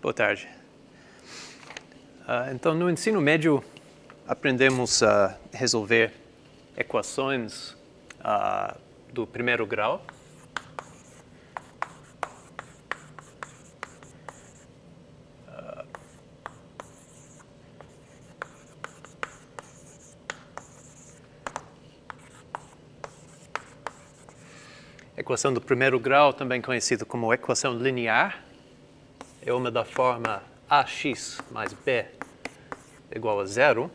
Boa tarde. Então, no ensino médio, aprendemos a resolver equações do primeiro grau. Equação do primeiro grau, também conhecida como equação linear, é uma da forma ax mais b igual a zero.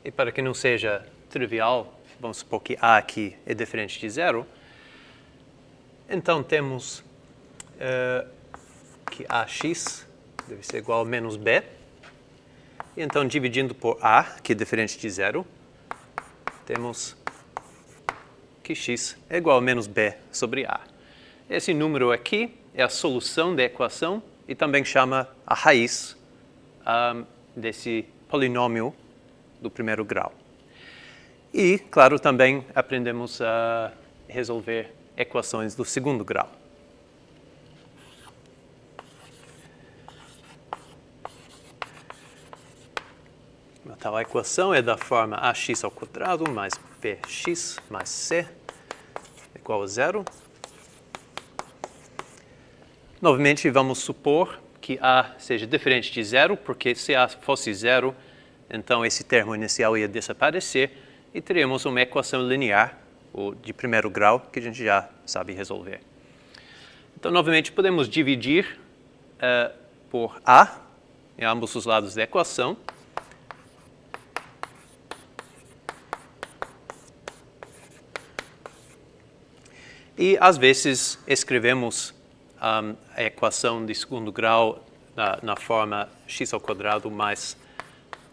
E para que não seja trivial, vamos supor que a aqui é diferente de zero. Então temos que ax deve ser igual a menos b. E então dividindo por a, que é diferente de zero, temos que x é igual a menos b sobre a. Esse número aqui é a solução da equação e também chama a raiz desse polinômio do primeiro grau. E, claro, também aprendemos a resolver equações do segundo grau. A tal equação é da forma ax ao quadrado mais bx mais c igual a zero. Novamente, vamos supor que a seja diferente de zero, porque se a fosse zero, então esse termo inicial ia desaparecer e teríamos uma equação linear, ou de primeiro grau, que a gente já sabe resolver. Então, novamente, podemos dividir por a em ambos os lados da equação. E, às vezes, escrevemos a equação de segundo grau na forma x ao quadrado mais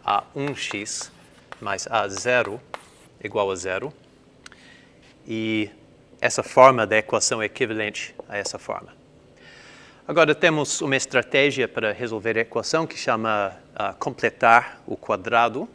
a1x mais a0 igual a zero. E essa forma da equação é equivalente a essa forma. Agora, temos uma estratégia para resolver a equação que chama completar o quadrado.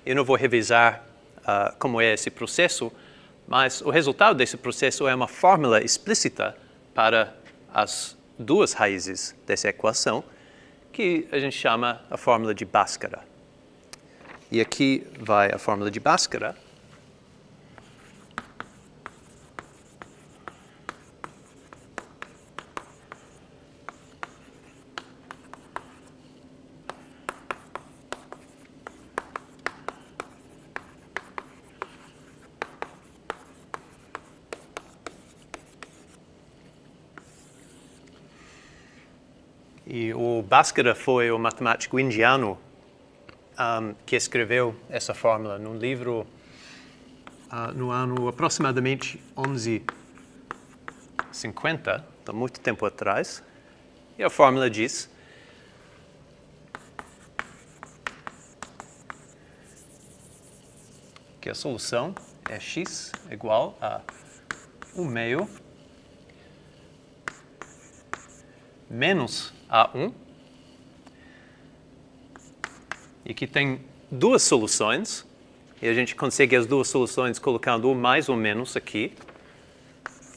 Eu não vou revisar como é esse processo, mas o resultado desse processo é uma fórmula explícita para as duas raízes dessa equação, que a gente chama a fórmula de Bhaskara. E aqui vai a fórmula de Bhaskara. E o Bhaskara foi o matemático indiano que escreveu essa fórmula num livro no ano aproximadamente 1150, então muito tempo atrás. E a fórmula diz que a solução é x igual a 1/2 menos A1, e que tem duas soluções, e a gente consegue as duas soluções colocando o mais ou menos aqui.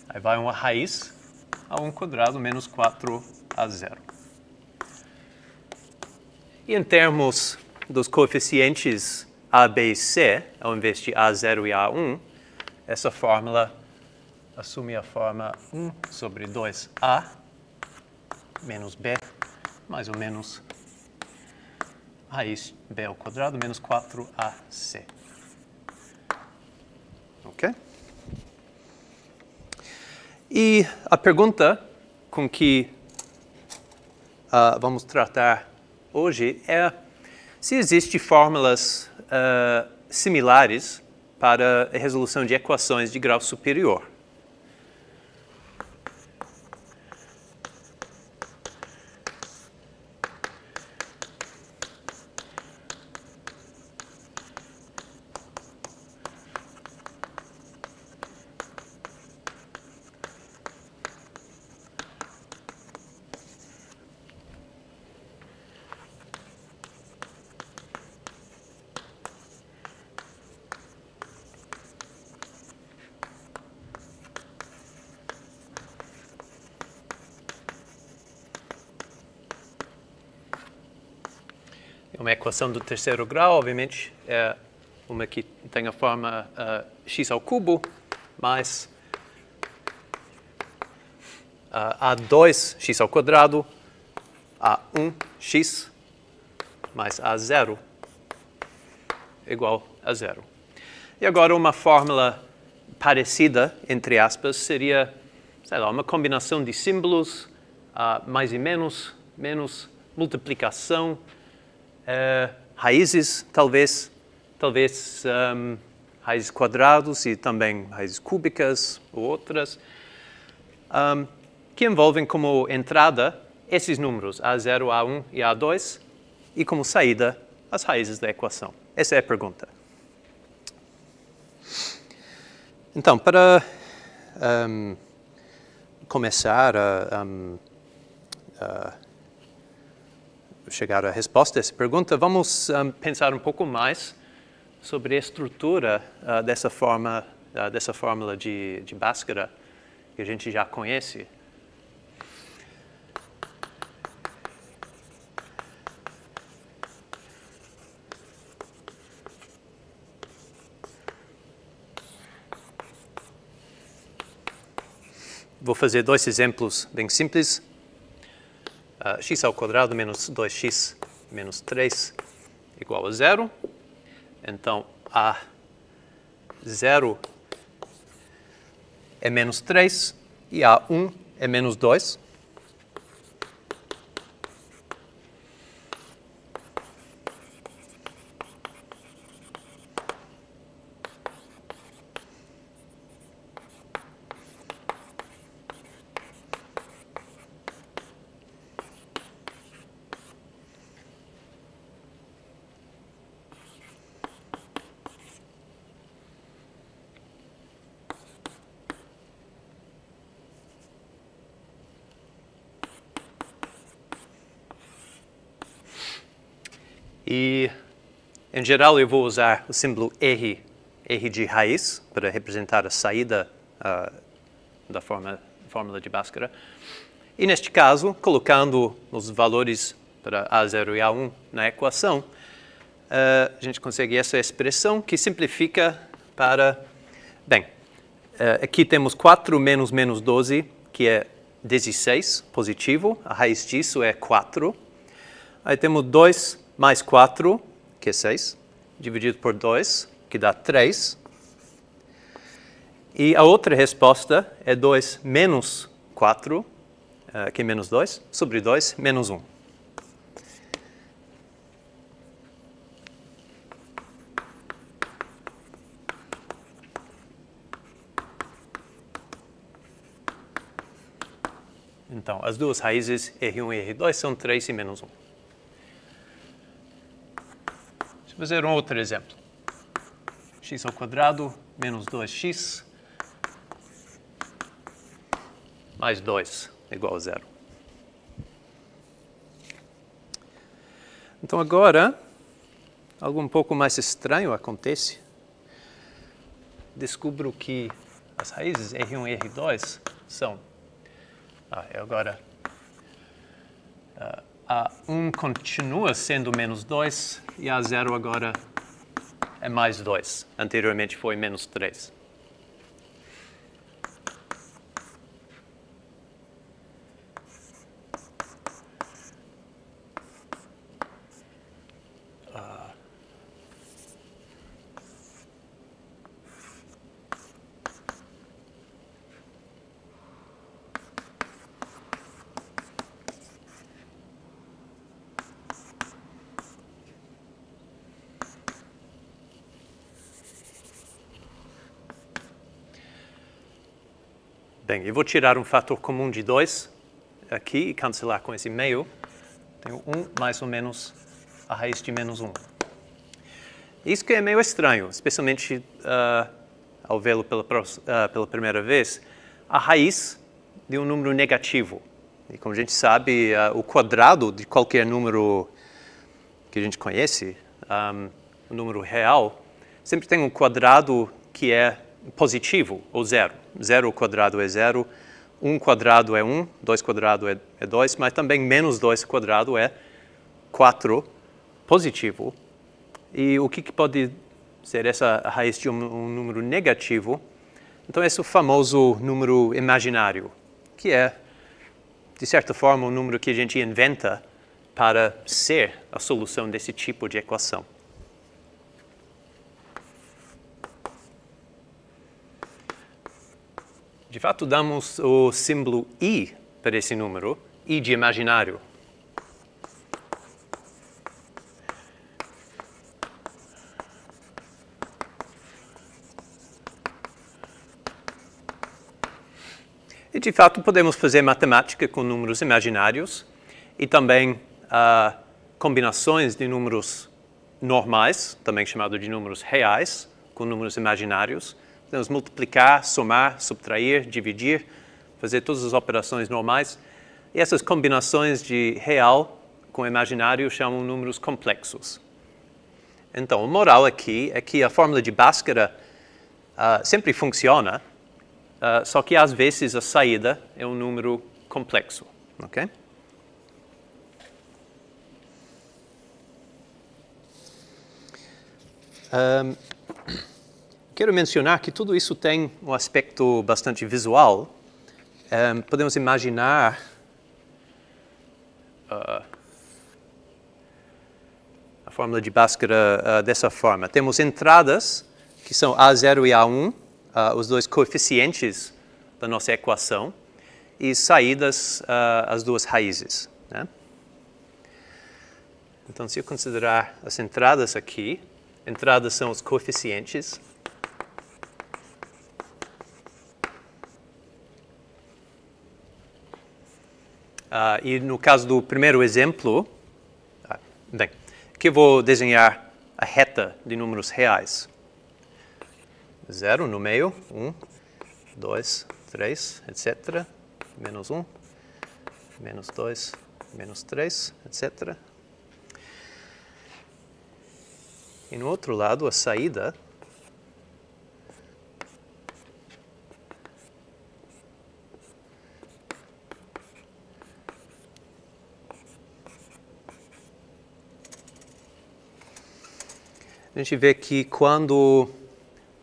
Aí vai uma raiz A1 quadrado menos 4A0. E em termos dos coeficientes A, B e C, ao invés de A0 e A1, essa fórmula assume a forma 1 sobre 2A menos b, mais ou menos raiz b ao quadrado menos 4ac. Ok? E a pergunta com que vamos tratar hoje é se existem fórmulas similares para a resolução de equações de grau superior. Uma equação do terceiro grau, obviamente, é uma que tem a forma x ao cubo mais a2x ao quadrado, a1x mais a0 igual a 0. E agora uma fórmula parecida, entre aspas, seria, sei lá, uma combinação de símbolos, mais e menos, multiplicação, raízes, talvez raízes quadrados e também raízes cúbicas ou outras, que envolvem como entrada esses números, A0, A1 e A2, e como saída as raízes da equação. Essa é a pergunta. Então, para começar a chegar à resposta a essa pergunta, vamos pensar um pouco mais sobre a estrutura dessa fórmula de Bhaskara, que a gente já conhece. Vou fazer dois exemplos bem simples. X ao quadrado menos 2x menos 3 igual a 0. Então, A0 é menos 3 e A1 é menos 2. E, em geral, eu vou usar o símbolo R de raiz para representar a saída da fórmula de Bhaskara. E, neste caso, colocando os valores para A0 e A1 na equação, a gente consegue essa expressão que simplifica para... Bem, aqui temos 4 menos 12, que é 16, positivo. A raiz disso é 4. Aí temos 2 mais 4, que é 6, dividido por 2, que dá 3. E a outra resposta é 2 menos 4, que é menos 2, sobre 2, menos 1. Então, as duas raízes, R1 e R2, são 3 e menos 1. Vou fazer um outro exemplo. X ao quadrado menos 2x mais 2 igual a 0. Então agora, algo um pouco mais estranho acontece. Descubro que as raízes R1 e R2 são... agora... A1 continua sendo menos 2 e A0 agora é mais 2. Anteriormente foi menos 3. Bem, eu vou tirar um fator comum de 2 aqui e cancelar com esse meio. Tenho 1 mais ou menos a raiz de menos 1. Isso que é meio estranho, especialmente ao vê-lo pela primeira vez, a raiz de um número negativo. E como a gente sabe, o quadrado de qualquer número que a gente conhece, um número real, sempre tem um quadrado que é positivo, ou 0. 0 ao quadrado é 0, 1 quadrado é 1, 2 quadrado é 2, mas também menos 2 quadrado é 4 positivo. E o que pode ser essa raiz de um número negativo? Então, esse é o famoso número imaginário, que é, de certa forma, um número que a gente inventa para ser a solução desse tipo de equação. De fato, damos o símbolo i para esse número, i de imaginário. E, de fato, podemos fazer matemática com números imaginários e também combinações de números normais, também chamado de números reais, com números imaginários. Podemos multiplicar, somar, subtrair, dividir, fazer todas as operações normais. E essas combinações de real com imaginário chamam números complexos. Então, a moral aqui é que a fórmula de Bhaskara sempre funciona, só que às vezes a saída é um número complexo, ok? Quero mencionar que tudo isso tem um aspecto bastante visual. Podemos imaginar a fórmula de Bhaskara dessa forma. Temos entradas, que são A0 e A1, os dois coeficientes da nossa equação, e saídas, as duas raízes, né? Então, se eu considerar as entradas aqui, entradas são os coeficientes. E no caso do primeiro exemplo, bem, aqui eu vou desenhar a reta de números reais. 0 no meio, 1, 2, 3, etc. Menos 1, menos 2, menos 3, etc. E no outro lado, a saída a gente vê que quando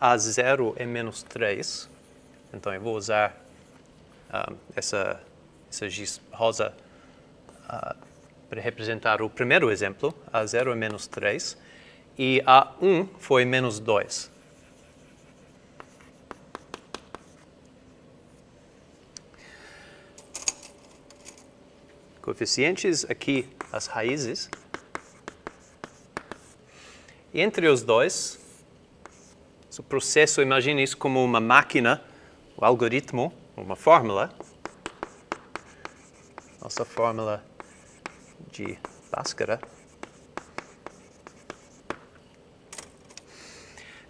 A0 é menos 3, então eu vou usar essa giz rosa para representar o primeiro exemplo. A0 é menos 3 e A1 foi menos 2. Coeficientes, aqui as raízes. E entre os dois, o processo, imagine isso como uma máquina, um algoritmo, uma fórmula. Nossa fórmula de Bhaskara.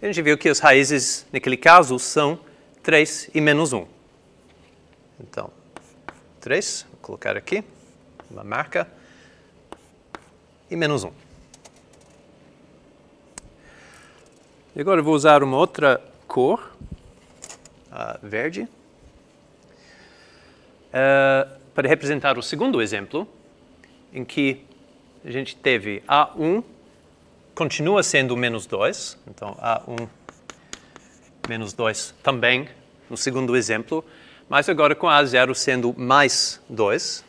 A gente viu que as raízes, naquele caso, são 3 e menos 1. Então, 3, vou colocar aqui, uma marca, e menos 1. E agora eu vou usar uma outra cor, verde, para representar o segundo exemplo, em que a gente teve A1 continua sendo menos 2, então A1 menos 2 também no segundo exemplo, mas agora com A0 sendo mais 2.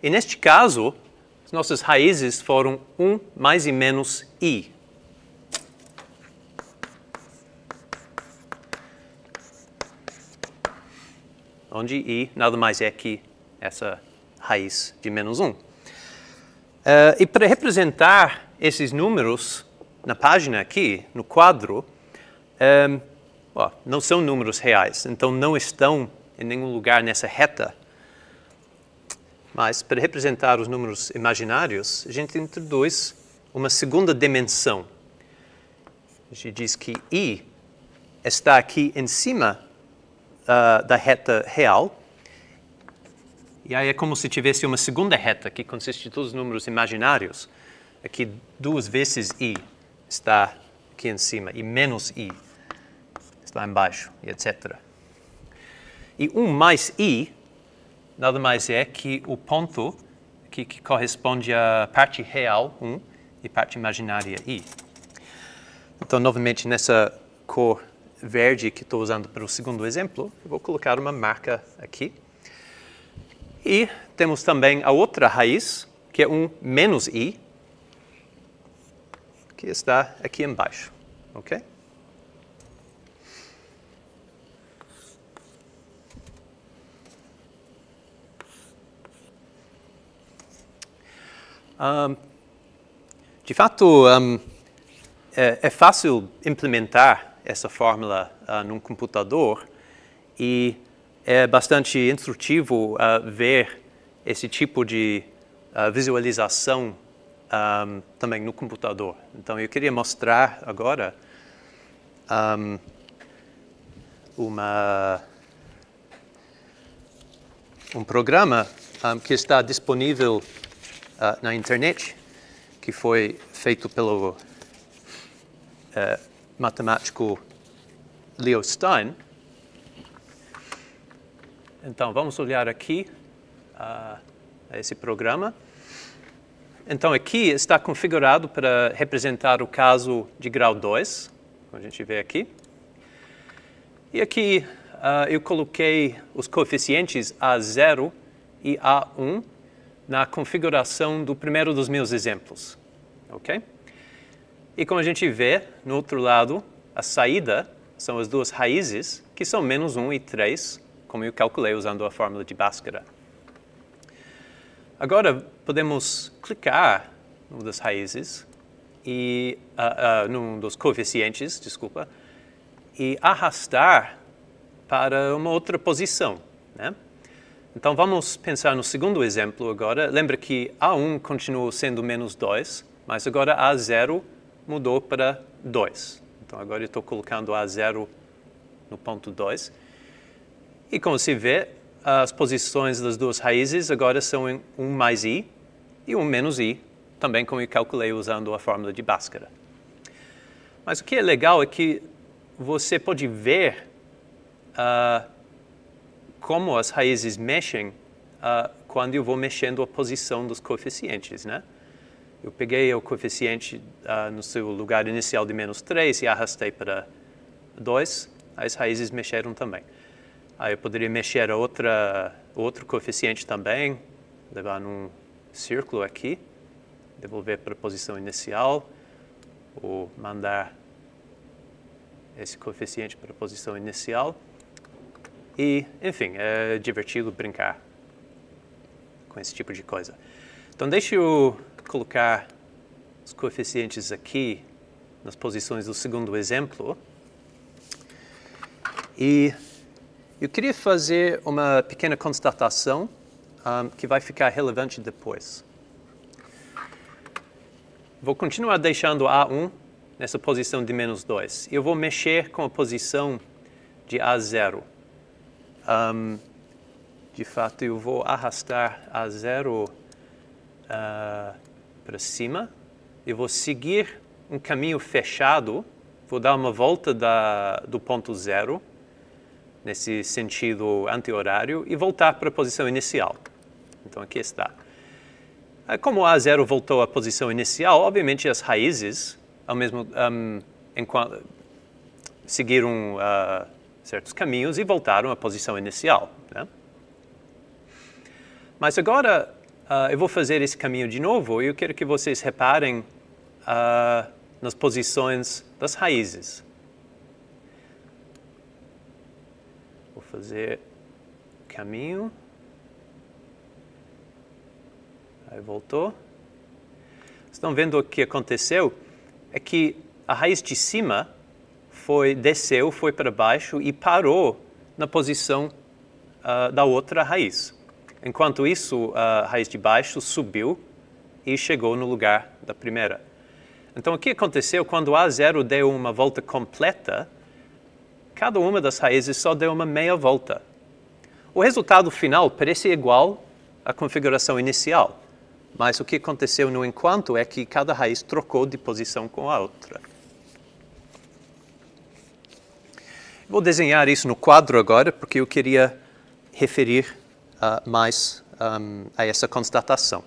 E neste caso, as nossas raízes foram 1 mais e menos i. Onde i nada mais é que essa raiz de menos 1. E para representar esses números na página aqui, no quadro, não são números reais, então não estão em nenhum lugar nessa reta. Mas, para representar os números imaginários, a gente introduz uma segunda dimensão. A gente diz que i está aqui em cima da reta real. E aí é como se tivesse uma segunda reta que consiste de todos os números imaginários. Aqui 2 vezes i está aqui em cima e menos i está embaixo, e etc. E 1 mais i nada mais é que o ponto que corresponde à parte real, 1, e parte imaginária, I. Então, novamente, nessa cor verde que estou usando para o segundo exemplo, eu vou colocar uma marca aqui. E temos também a outra raiz, que é um menos I, que está aqui embaixo, ok? De fato, é fácil implementar essa fórmula num computador e é bastante instrutivo ver esse tipo de visualização também no computador. Então, eu queria mostrar agora um programa que está disponível na internet, que foi feito pelo matemático Leo Stein. Então, vamos olhar aqui a esse programa. Então, aqui está configurado para representar o caso de grau 2, como a gente vê aqui. E aqui eu coloquei os coeficientes A0 e A1 na configuração do primeiro dos meus exemplos, ok? E como a gente vê, no outro lado, a saída são as duas raízes, que são menos 1 e 3, como eu calculei usando a fórmula de Bhaskara. Agora, podemos clicar numa das raízes, num dos coeficientes, desculpa, e arrastar para uma outra posição, né? Então, vamos pensar no segundo exemplo agora. Lembra que A1 continuou sendo menos 2, mas agora A0 mudou para 2. Então, agora eu estou colocando A0 no ponto 2. E como se vê, as posições das duas raízes agora são 1 mais I e 1 menos I, também como eu calculei usando a fórmula de Bhaskara. Mas o que é legal é que você pode ver como as raízes mexem quando eu vou mexendo a posição dos coeficientes, né? Eu peguei o coeficiente no seu lugar inicial de menos 3 e arrastei para 2, as raízes mexeram também. Aí eu poderia mexer outro coeficiente também, levar num círculo aqui, devolver para a posição inicial, ou mandar esse coeficiente para a posição inicial. E, enfim, é divertido brincar com esse tipo de coisa. Então, deixa eu colocar os coeficientes aqui nas posições do segundo exemplo. E eu queria fazer uma pequena constatação que vai ficar relevante depois. Vou continuar deixando A1 nessa posição de menos 2. Eu vou mexer com a posição de A0. De fato, eu vou arrastar A0 para cima. Eu vou seguir um caminho fechado. Vou dar uma volta do ponto 0. Nesse sentido anti-horário, e voltar para a posição inicial. Então, aqui está. Como a A0 voltou à posição inicial, obviamente as raízes seguiram certos caminhos e voltaram à posição inicial, né? Mas agora, eu vou fazer esse caminho de novo e eu quero que vocês reparem nas posições das raízes. Vou fazer caminho. Aí voltou. Estão vendo o que aconteceu? É que a raiz de cima desceu, foi para baixo e parou na posição da outra raiz. Enquanto isso, a raiz de baixo subiu e chegou no lugar da primeira. Então, o que aconteceu? Quando A0 deu uma volta completa, cada uma das raízes só deu uma meia volta. O resultado final parece igual à configuração inicial, mas o que aconteceu no enquanto é que cada raiz trocou de posição com a outra. Vou desenhar isso no quadro agora, porque eu queria referir mais a essa constatação.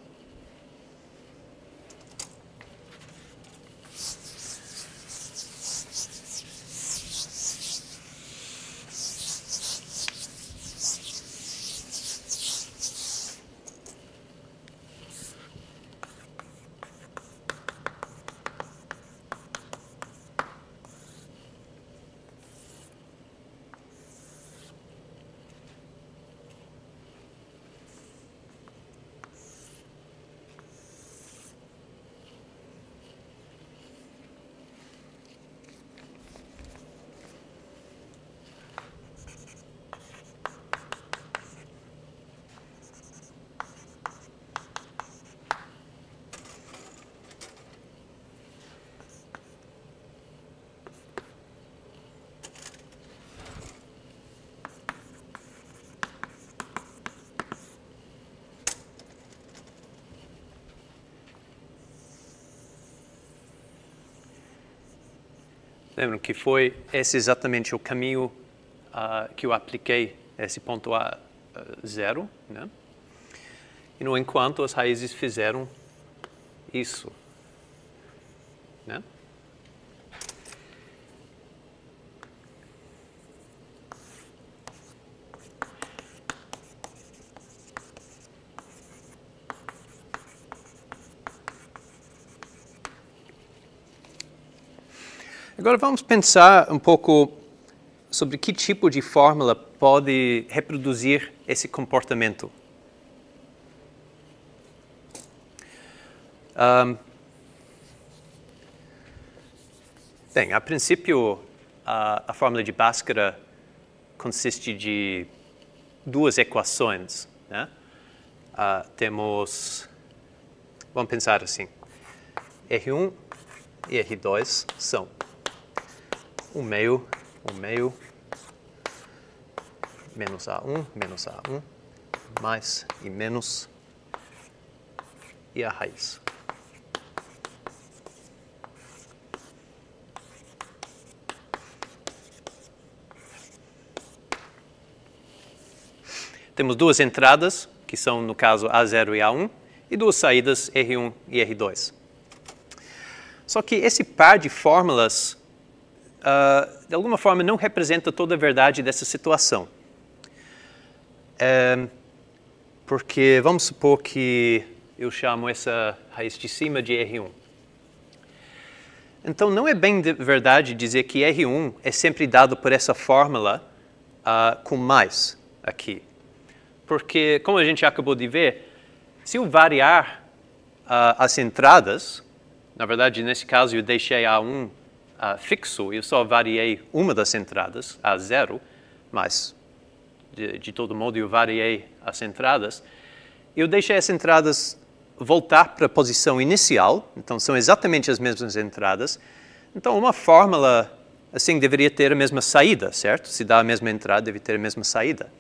Lembram que foi esse exatamente o caminho que eu apliquei esse ponto A zero, né? E no enquanto as raízes fizeram isso, né? Agora vamos pensar um pouco sobre que tipo de fórmula pode reproduzir esse comportamento. Bem, a princípio, a fórmula de Bhaskara consiste de duas equações, né? Vamos pensar assim, R1 e R2 são 1 meio, menos A1, mais e menos, e a raiz. Temos duas entradas, que são, no caso, A0 e A1, e duas saídas, R1 e R2. Só que esse par de fórmulas, de alguma forma, não representa toda a verdade dessa situação. Porque vamos supor que eu chamo essa raiz de cima de R1. Então, não é bem verdade dizer que R1 é sempre dado por essa fórmula com mais aqui. Porque, como a gente acabou de ver, se eu variar as entradas, na verdade, nesse caso, eu deixei A1 fixo, eu só variei uma das entradas, A0, mas, de todo modo, eu variei as entradas. Eu deixei as entradas voltar para a posição inicial, então são exatamente as mesmas entradas. Então, uma fórmula assim deveria ter a mesma saída, certo? Se dá a mesma entrada, deve ter a mesma saída.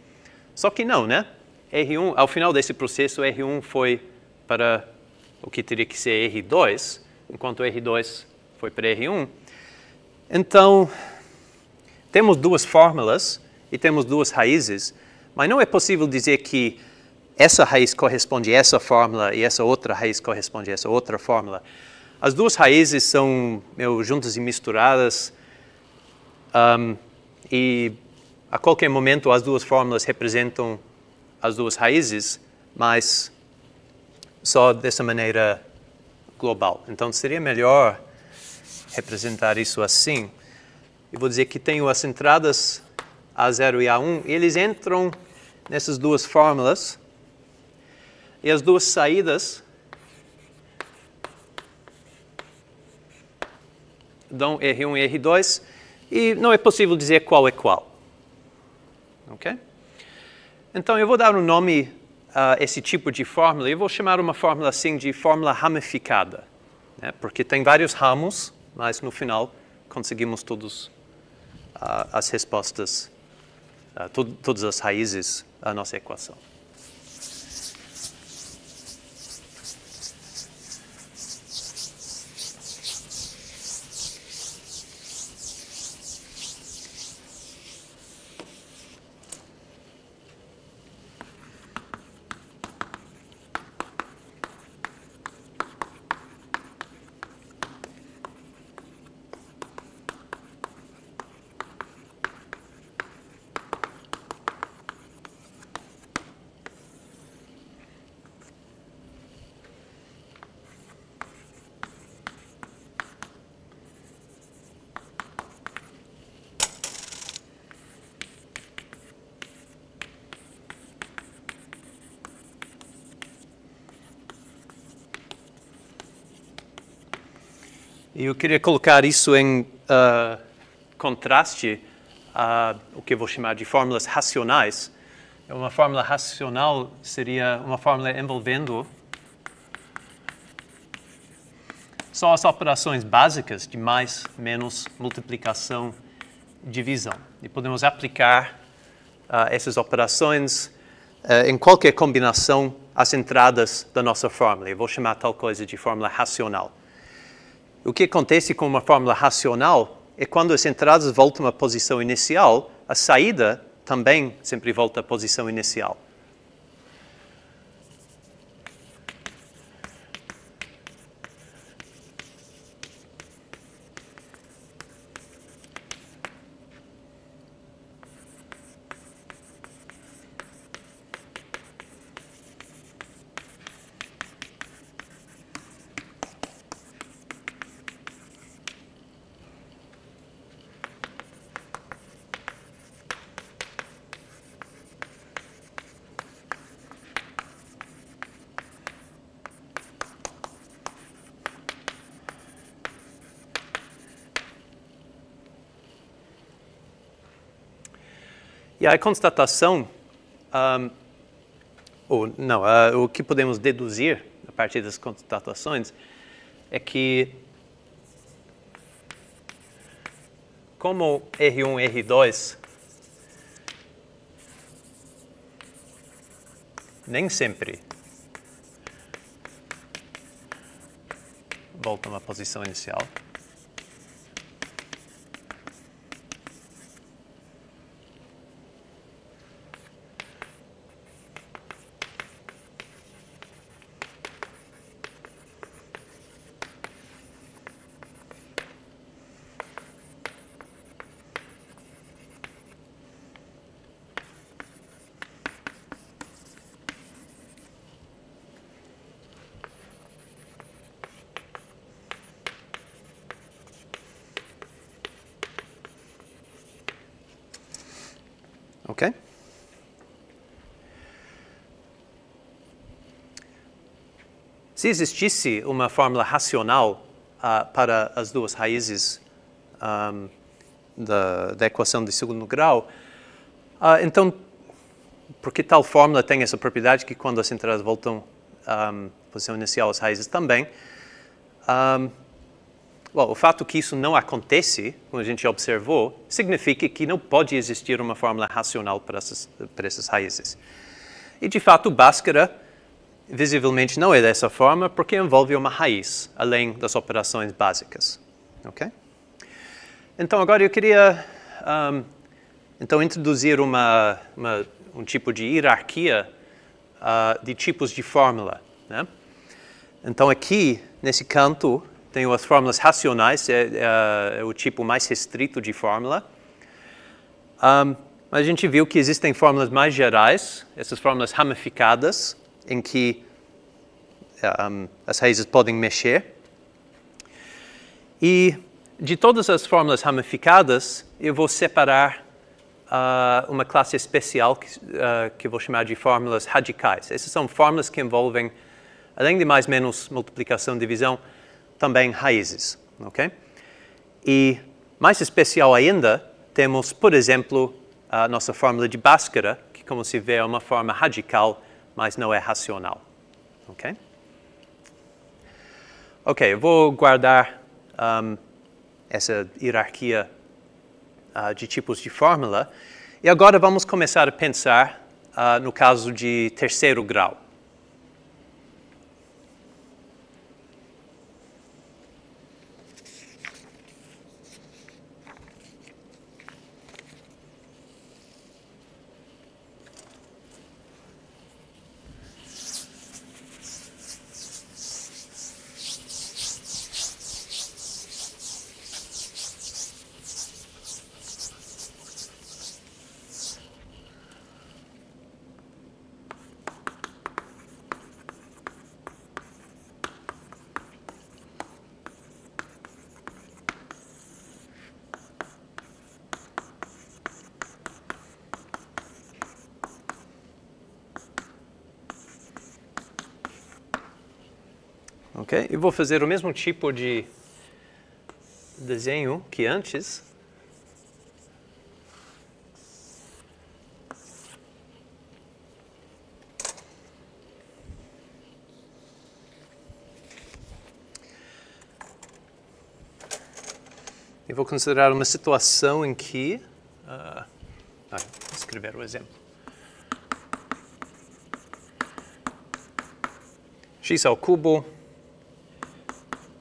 Só que não, né? R1, ao final desse processo, R1 foi para o que teria que ser R2, enquanto R2 foi para R1. Então, temos duas fórmulas e temos duas raízes, mas não é possível dizer que essa raiz corresponde a essa fórmula e essa outra raiz corresponde a essa outra fórmula. As duas raízes são juntas e misturadas, e a qualquer momento as duas fórmulas representam as duas raízes, mas só dessa maneira global. Então, seria melhor representar isso assim. Eu vou dizer que tenho as entradas A0 e A1, e eles entram nessas duas fórmulas, e as duas saídas dão R1 e R2, e não é possível dizer qual é qual. Ok? Então, eu vou dar um nome a esse tipo de fórmula, e eu vou chamar uma fórmula assim de fórmula ramificada, né? Porque tem vários ramos, mas no final conseguimos todas as respostas, todas as raízes da nossa equação. E eu queria colocar isso em contraste a o que eu vou chamar de fórmulas racionais. Uma fórmula racional seria uma fórmula envolvendo só as operações básicas de mais, menos, multiplicação, divisão. E podemos aplicar essas operações em qualquer combinação às entradas da nossa fórmula. Eu vou chamar tal coisa de fórmula racional. O que acontece com uma fórmula racional é quando as entradas voltam à posição inicial, a saída também sempre volta à posição inicial. E a constatação, o que podemos deduzir a partir das constatações é que, como R1 e R2 nem sempre voltam à posição inicial, ok? Se existisse uma fórmula racional para as duas raízes da equação de segundo grau, então, porque tal fórmula tem essa propriedade que quando as entradas voltam à posição inicial, as raízes também, o fato que isso não acontece, como a gente observou, significa que não pode existir uma fórmula racional para essas raízes. E, de fato, Bhaskara visivelmente não é dessa forma, porque envolve uma raiz, além das operações básicas. Okay? Então, agora eu queria introduzir um tipo de hierarquia de tipos de fórmula. Né? Então, aqui, nesse canto, tenho as fórmulas racionais, é o tipo mais restrito de fórmula. Mas a gente viu que existem fórmulas mais gerais, essas fórmulas ramificadas, em que as raízes podem mexer. E de todas as fórmulas ramificadas, eu vou separar uma classe especial que eu vou chamar de fórmulas radicais. Essas são fórmulas que envolvem, além de mais, menos, multiplicação, divisão, também raízes, ok? E mais especial ainda, temos, por exemplo, a nossa fórmula de Bhaskara, que, como se vê, é uma forma radical, mas não é racional, ok? Ok, eu vou guardar essa hierarquia de tipos de fórmula, e agora vamos começar a pensar no caso de terceiro grau. Okay? E vou fazer o mesmo tipo de desenho que antes. Eu vou considerar uma situação em que... vou escrever o exemplo. X ao cubo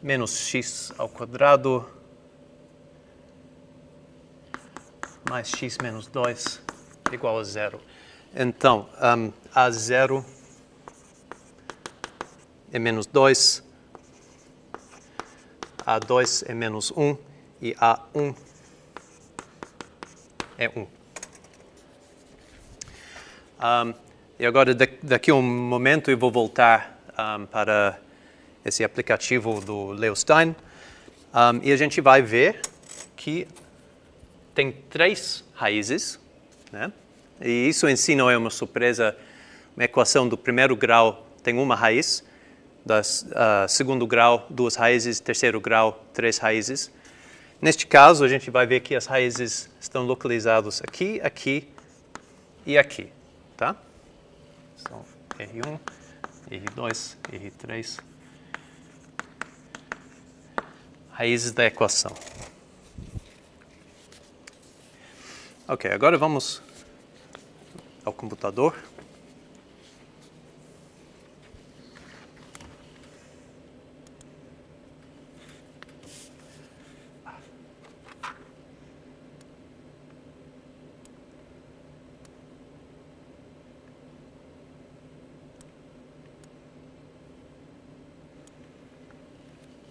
menos x ao quadrado mais x menos 2 igual a 0. Então, A0 é menos 2, A2 é menos 1 e A1 é 1. E agora, daqui a um momento, eu vou voltar para esse aplicativo do Leo Sztain. E a gente vai ver que tem 3 raízes, né? E isso em si não é uma surpresa. Uma equação do primeiro grau tem uma raiz, do segundo grau, 2 raízes, terceiro grau, 3 raízes. Neste caso, a gente vai ver que as raízes estão localizadas aqui, aqui e aqui, tá? Então, R1, R2, R3. Raízes da equação. Ok, agora vamos ao computador.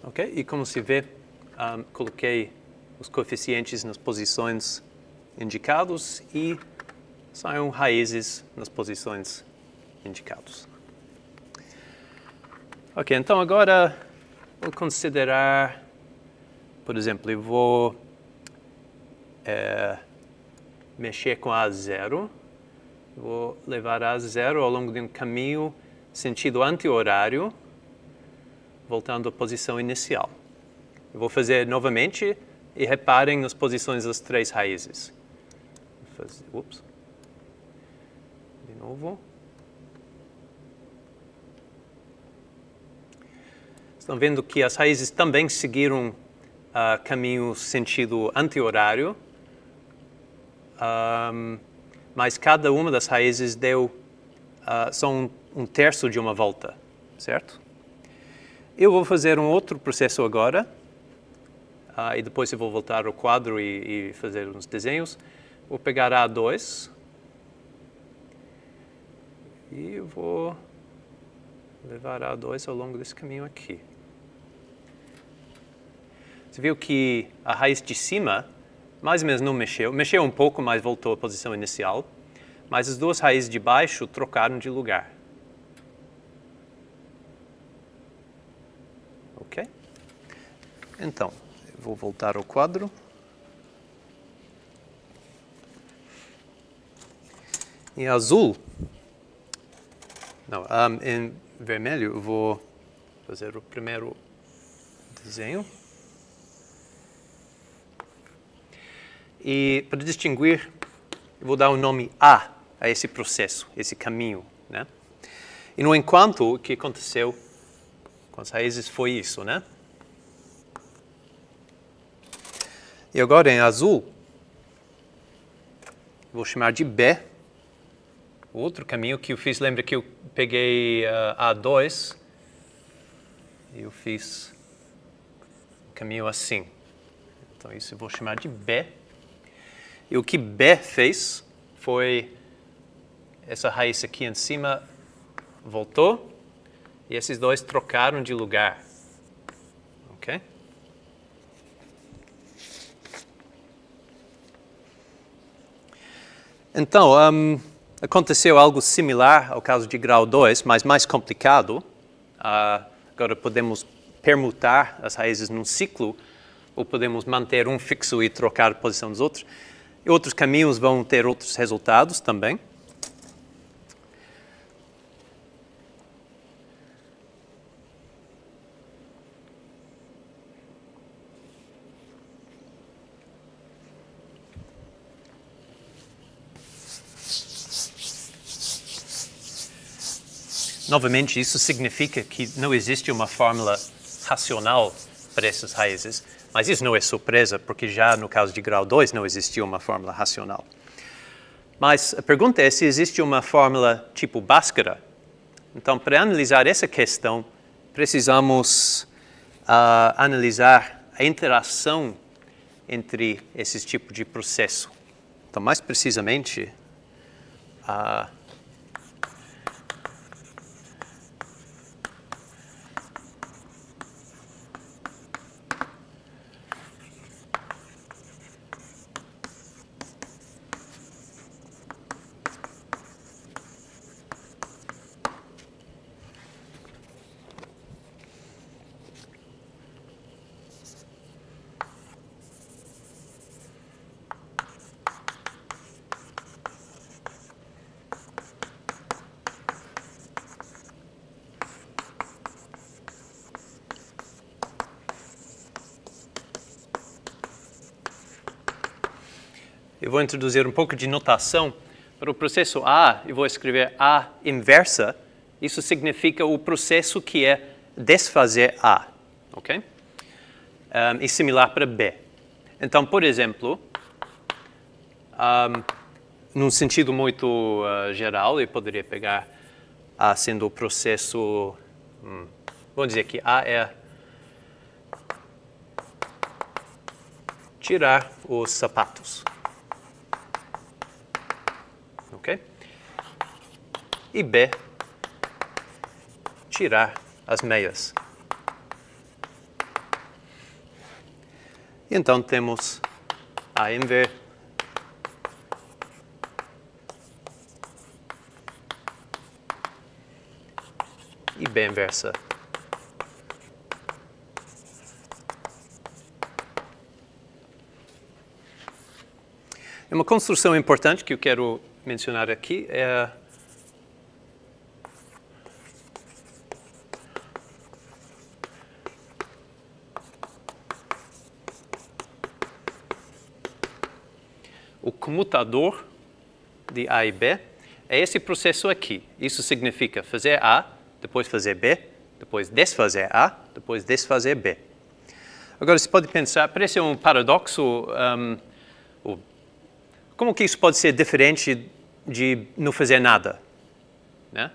Ok, e como se vê, coloquei os coeficientes nas posições indicadas e saem raízes nas posições indicadas. Ok, então agora vou considerar, por exemplo, eu vou mexer com A0, vou levar A0 ao longo de um caminho sentido anti-horário, voltando à posição inicial. Eu vou fazer novamente e reparem nas posições das 3 raízes. Ups. De novo. Estão vendo que as raízes também seguiram caminho sentido anti-horário, mas cada uma das raízes deu só um terço de uma volta, certo? Eu vou fazer um outro processo agora, e depois eu vou voltar ao quadro e fazer uns desenhos. Vou pegar A2 e eu vou levar A2 ao longo desse caminho aqui. Você viu que a raiz de cima, mais ou menos não mexeu. Mexeu um pouco, mas voltou à posição inicial. Mas as 2 raízes de baixo trocaram de lugar. Ok? Então, eu vou voltar ao quadro. Em azul, não, em vermelho, eu vou fazer o primeiro desenho. E para distinguir, eu vou dar o nome A esse processo, esse caminho, né? E no enquanto, o que aconteceu com as raízes foi isso, né? E agora em azul, vou chamar de B. O outro caminho que eu fiz, lembra que eu peguei A2 e eu fiz um caminho assim. Então isso eu vou chamar de B. E o que B fez foi essa raiz aqui em cima voltou e esses 2 trocaram de lugar. Ok? Então, aconteceu algo similar ao caso de grau 2, mas mais complicado. Agora podemos permutar as raízes num ciclo, ou podemos manter um fixo e trocar a posição dos outros. E outros caminhos vão ter outros resultados também. Novamente, isso significa que não existe uma fórmula racional para essas raízes, mas isso não é surpresa, porque já no caso de grau 2 não existia uma fórmula racional. Mas a pergunta é se existe uma fórmula tipo Bhaskara. Então, para analisar essa questão, precisamos analisar a interação entre esses tipos de processo. Então, mais precisamente, eu vou introduzir um pouco de notação. Para o processo A, eu vou escrever A inversa. Isso significa o processo que é desfazer A, ok? E similar para B. Então, por exemplo, num sentido muito geral, eu poderia pegar A sendo o processo... vamos dizer que A é tirar os sapatos. Ok? E B, tirar as meias. E então temos A inversa e B inversa. Uma construção importante que eu quero mencionar aqui é o comutador de A e B é esse processo aqui. Isso significa fazer A, depois fazer B, depois desfazer A, depois desfazer B. Agora, você pode pensar, parece um paradoxo, como que isso pode ser diferente de não fazer nada? Né?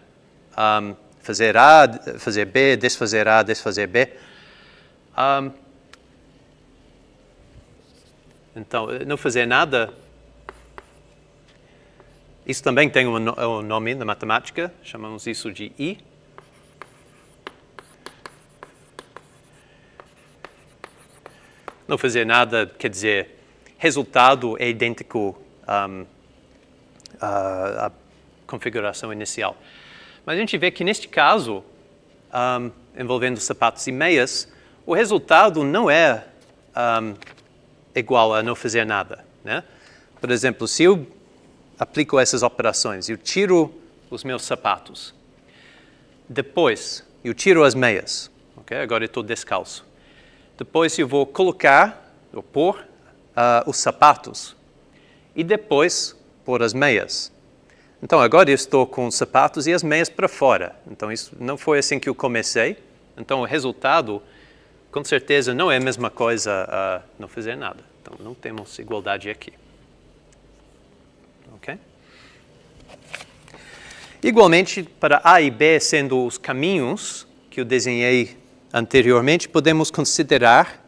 Fazer A, fazer B, desfazer A, desfazer B. Então, não fazer nada, isso também tem um nome na matemática, chamamos isso de I. Não fazer nada quer dizer, resultado é idêntico à configuração inicial. Mas a gente vê que neste caso, envolvendo sapatos e meias, o resultado não é igual a não fazer nada, né? Por exemplo, se eu aplico essas operações, eu tiro os meus sapatos, depois eu tiro as meias, okay? Agora eu estou descalço. Depois eu vou colocar, ou pôr os sapatos e depois pôr as meias. Então agora eu estou com os sapatos e as meias para fora. Então isso não foi assim que eu comecei. Então o resultado, com certeza, não é a mesma coisa a não fazer nada. Então não temos igualdade aqui. Ok? Igualmente, para A e B sendo os caminhos que eu desenhei anteriormente, podemos considerar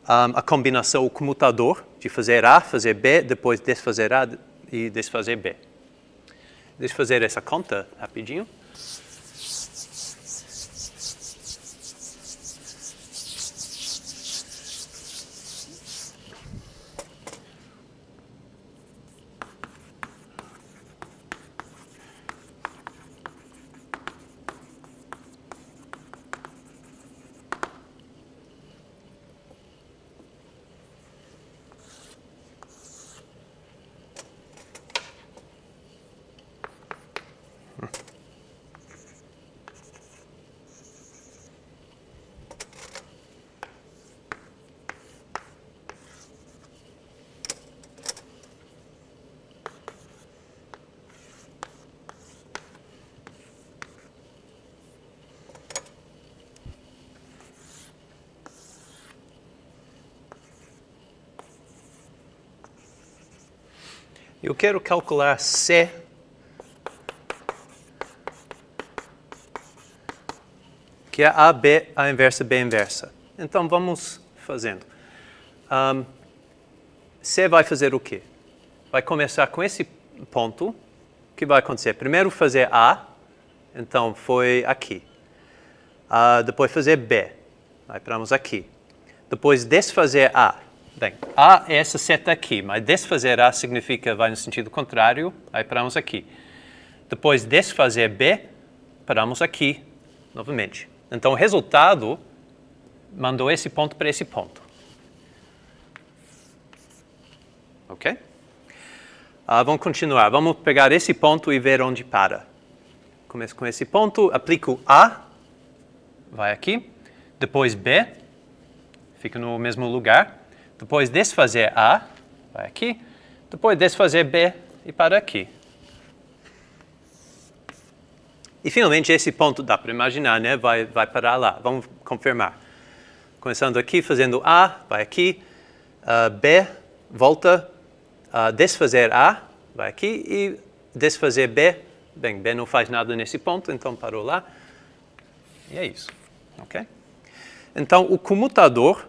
a combinação, o comutador, de fazer A, fazer B, depois desfazer A e desfazer B. Deixa eu fazer essa conta rapidinho. Eu quero calcular C que é AB, A inversa, B inversa. Então, vamos fazendo. C vai fazer o quê? Vai começar com esse ponto. O que vai acontecer? Primeiro fazer A, então foi aqui. Depois fazer B, aí paramos aqui. Depois desfazer A. Bem, A é essa seta aqui, mas desfazer A significa vai no sentido contrário, aí paramos aqui. Depois desfazer B, paramos aqui novamente. Então, o resultado mandou esse ponto para esse ponto. Ok? Vamos continuar. Vamos pegar esse ponto e ver onde para. Começo com esse ponto, aplico A, vai aqui. Depois B, fica no mesmo lugar. Depois desfazer A, vai aqui. Depois desfazer B e para aqui. E, finalmente, esse ponto, dá para imaginar, né? Vai parar lá. Vamos confirmar. Começando aqui, fazendo A, vai aqui. B, volta. Desfazer A, vai aqui. E desfazer B. Bem, B não faz nada nesse ponto, então parou lá. E é isso. Ok? Então, o comutador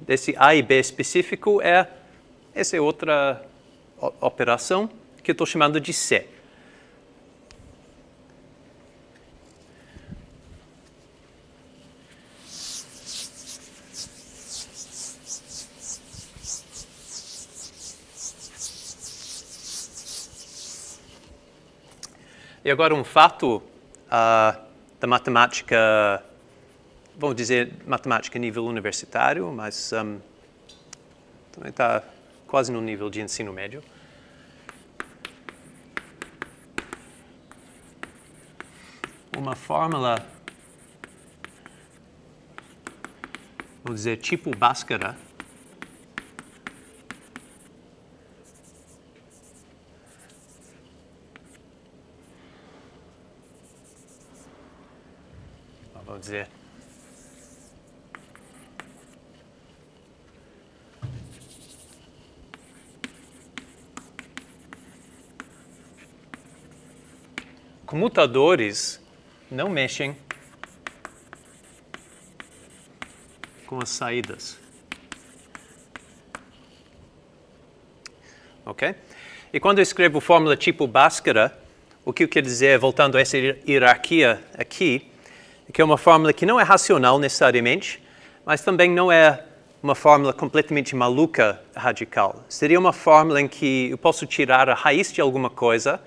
desse A e B específico essa é outra operação que eu estou chamando de C. E agora um fato da matemática, vamos dizer matemática nível universitário, mas também está quase no nível de ensino médio. Uma fórmula, vamos dizer tipo Bhaskara, vamos dizer comutadores não mexem com as saídas. Ok? E quando eu escrevo fórmula tipo Bhaskara, o que eu quero dizer, voltando a essa hierarquia aqui, é que é uma fórmula que não é racional necessariamente, mas também não é uma fórmula completamente maluca radical. Seria uma fórmula em que eu posso tirar a raiz de alguma coisa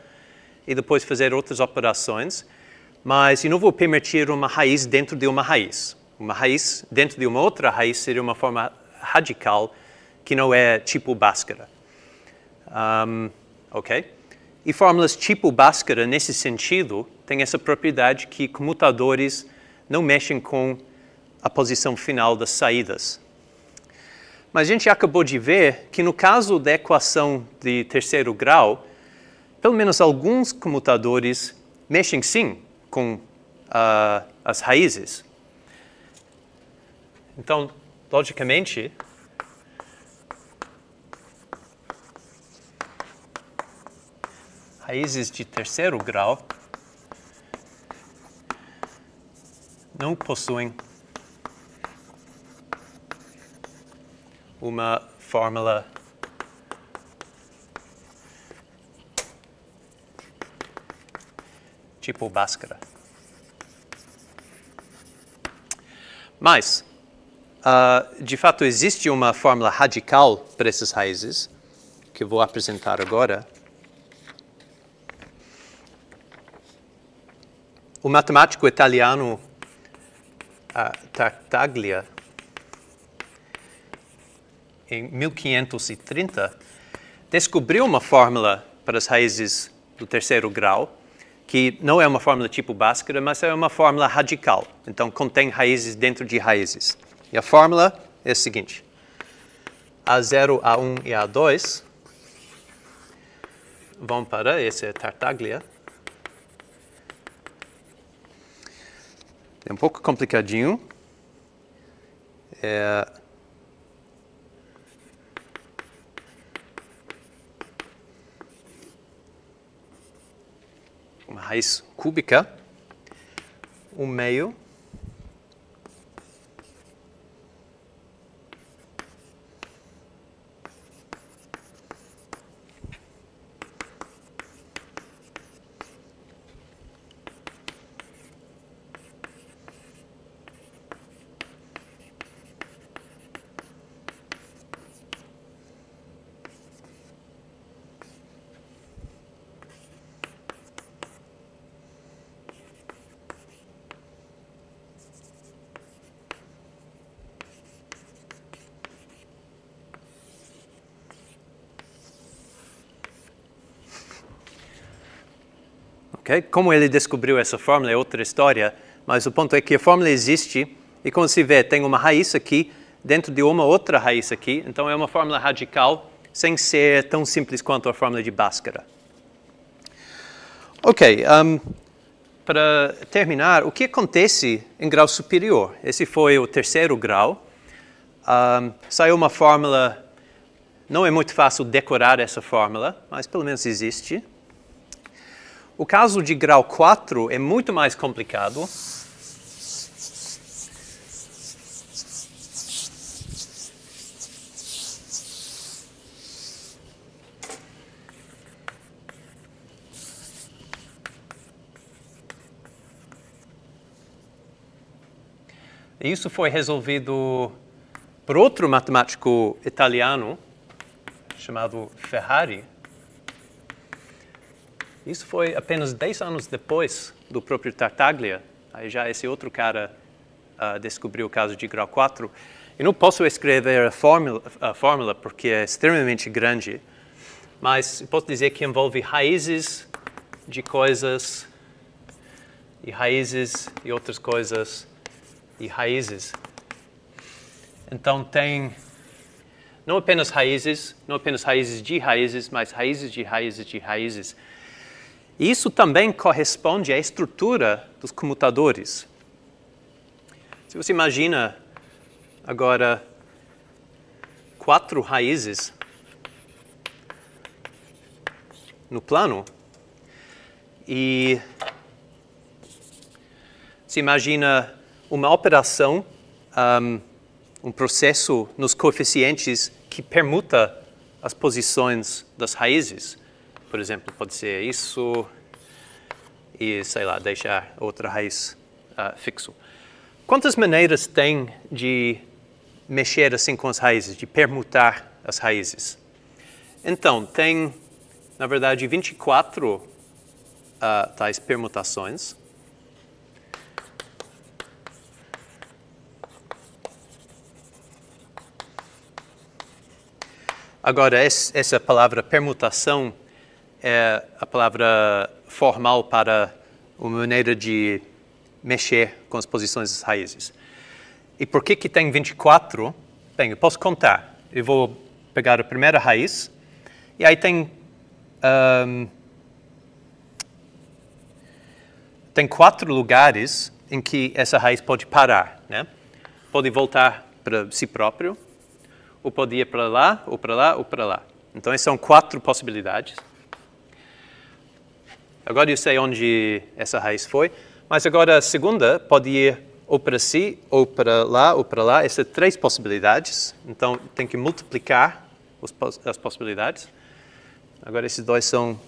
e depois fazer outras operações, mas eu não vou permitir uma raiz dentro de uma raiz. Uma raiz dentro de uma outra raiz seria uma forma radical que não é tipo Bhaskara. Ok? E fórmulas tipo Bhaskara, nesse sentido, têm essa propriedade que comutadores não mexem com a posição final das saídas. Mas a gente acabou de ver que no caso da equação de terceiro grau, pelo menos alguns comutadores mexem sim com as raízes. Então, logicamente, raízes de terceiro grau não possuem uma fórmula tipo Bhaskara. Mas, de fato, existe uma fórmula radical para essas raízes, que eu vou apresentar agora. O matemático italiano Tartaglia, em 1530, descobriu uma fórmula para as raízes do terceiro grau, que não é uma fórmula tipo Bhaskara, mas é uma fórmula radical. Então, contém raízes dentro de raízes. E a fórmula é a seguinte. A0, A1 e A2 vão para, esse é Tartaglia. É um pouco complicadinho. raiz cúbica, 1/2 Okay? Como ele descobriu essa fórmula é outra história, mas o ponto é que a fórmula existe e, como se vê, tem uma raiz aqui dentro de uma outra raiz aqui, então é uma fórmula radical sem ser tão simples quanto a fórmula de Bhaskara. Ok, para terminar, o que acontece em grau superior? Esse foi o terceiro grau. Saiu uma fórmula, não é muito fácil decorar essa fórmula, mas pelo menos existe. O caso de grau 4 é muito mais complicado. E isso foi resolvido por outro matemático italiano chamado Ferrari. Isso foi apenas 10 anos depois do próprio Tartaglia. Aí já esse outro cara descobriu o caso de grau 4. Eu não posso escrever a fórmula porque é extremamente grande, mas eu posso dizer que envolve raízes de coisas e raízes e outras coisas e raízes. Então tem não apenas raízes de raízes, mas raízes de raízes de raízes. E isso também corresponde à estrutura dos comutadores. Se você imagina agora 4 raízes no plano e se imagina uma operação, um processo nos coeficientes que permuta as posições das raízes. Por exemplo, pode ser isso e, sei lá, deixar outra raiz fixo. Quantas maneiras tem de mexer assim com as raízes, de permutar as raízes? Então, tem, na verdade, 24 tais permutações. Agora, essa palavra permutação é a palavra formal para uma maneira de mexer com as posições das raízes. E por que tem 24? Bem, eu posso contar. Eu vou pegar a primeira raiz, e aí tem 4 lugares em que essa raiz pode parar, né? Pode voltar para si próprio, ou pode ir para lá, ou para lá, ou para lá. Então, essas são 4 possibilidades. Agora eu sei onde essa raiz foi, mas agora a segunda pode ir ou para si, ou para lá, ou para lá. Essas 3 possibilidades. Então, tem que multiplicar as possibilidades. Agora, esses 2 são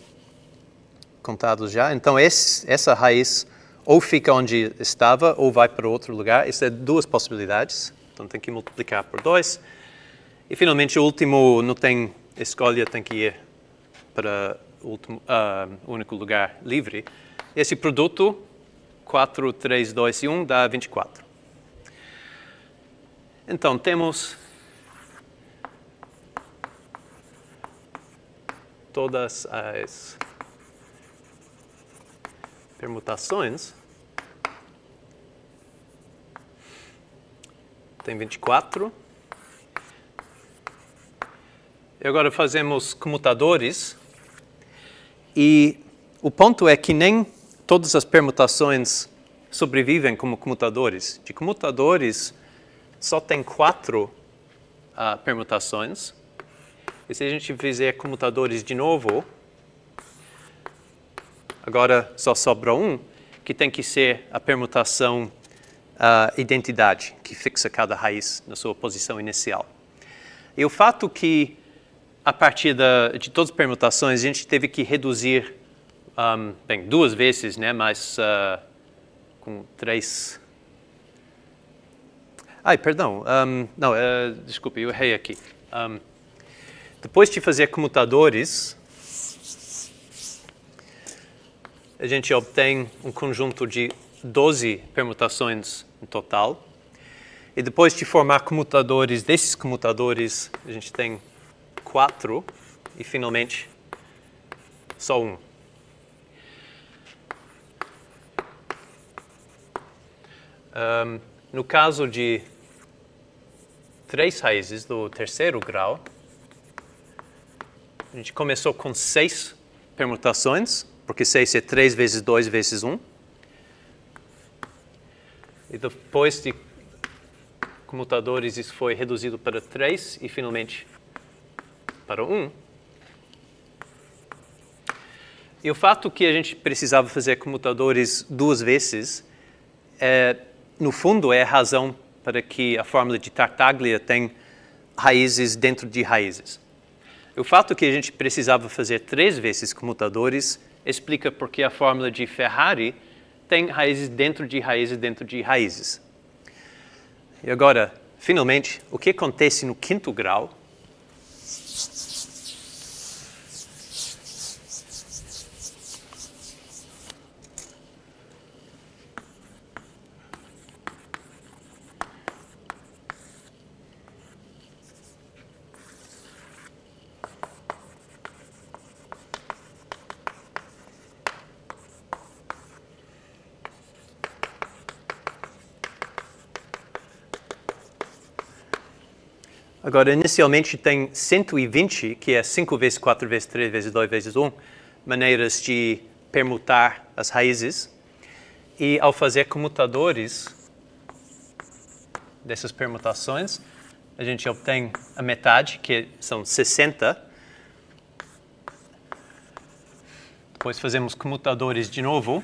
contados já. Então, essa raiz ou fica onde estava, ou vai para outro lugar. Essas são 2 possibilidades. Então, tem que multiplicar por 2. E, finalmente, o último não tem escolha, tem que ir para o único lugar livre. Esse produto, 4, 3, 2 e 1, dá 24. Então, temos todas as permutações. Tem 24. E agora fazemos comutadores. E o ponto é que nem todas as permutações sobrevivem como comutadores. De comutadores, só tem 4 permutações. E se a gente fizer comutadores de novo, Agora só sobra um, que tem que ser a permutação identidade, que fixa cada raiz na sua posição inicial. E o fato que, a partir de todas as permutações, a gente teve que reduzir, bem, 2 vezes, né, mas com 3... Ai, perdão, não, desculpe, eu errei aqui. Depois de fazer comutadores, a gente obtém um conjunto de 12 permutações no total. E depois de formar comutadores, desses comutadores, a gente tem 4 e, finalmente, só um. No caso de 3 raízes do terceiro grau, a gente começou com 6 permutações, porque 6 é 3 vezes 2 vezes 1. E depois de comutadores, isso foi reduzido para 3 e, finalmente, para 1. E o fato que a gente precisava fazer comutadores 2 vezes, no fundo, é a razão para que a fórmula de Tartaglia tem raízes dentro de raízes. O fato que a gente precisava fazer 3 vezes comutadores explica por que a fórmula de Ferrari tem raízes dentro de raízes dentro de raízes. E agora, finalmente, o que acontece no quinto grau? Agora, inicialmente tem 120, que é 5 vezes 4 vezes 3 vezes 2 vezes 1, maneiras de permutar as raízes. E ao fazer comutadores dessas permutações, a gente obtém a metade, que são 60. Depois fazemos comutadores de novo.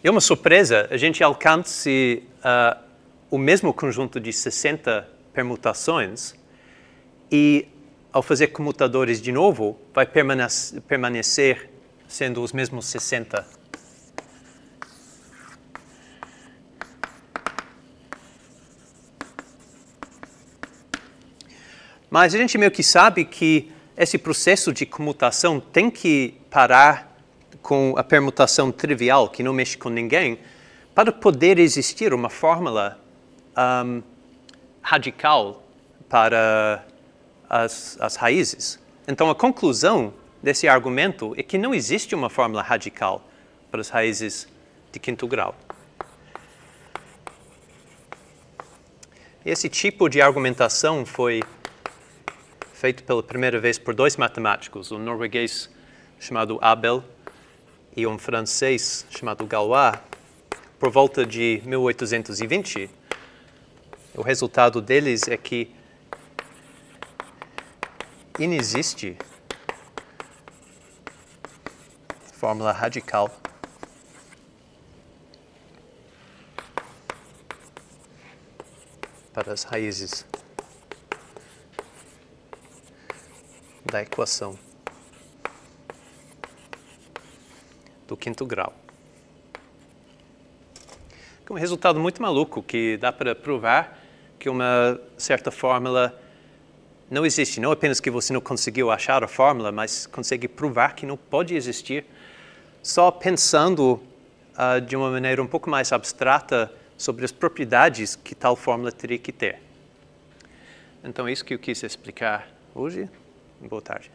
E uma surpresa, a gente alcança o mesmo conjunto de 60 permutações e, ao fazer comutadores de novo, vai permanecer sendo os mesmos 60. Mas a gente meio que sabe que esse processo de comutação tem que parar com a permutação trivial, que não mexe com ninguém, para poder existir uma fórmula radical para as raízes. Então, a conclusão desse argumento é que não existe uma fórmula radical para as raízes de quinto grau. Esse tipo de argumentação foi feito pela primeira vez por 2 matemáticos, um norueguês chamado Abel e um francês chamado Galois, por volta de 1820. O resultado deles é que inexiste fórmula radical para as raízes da equação do quinto grau. É um resultado muito maluco que dá para provar que uma certa fórmula não existe. Não apenas que você não conseguiu achar a fórmula, mas consegue provar que não pode existir só pensando de uma maneira um pouco mais abstrata sobre as propriedades que tal fórmula teria que ter. Então, é isso que eu quis explicar hoje. Boa tarde.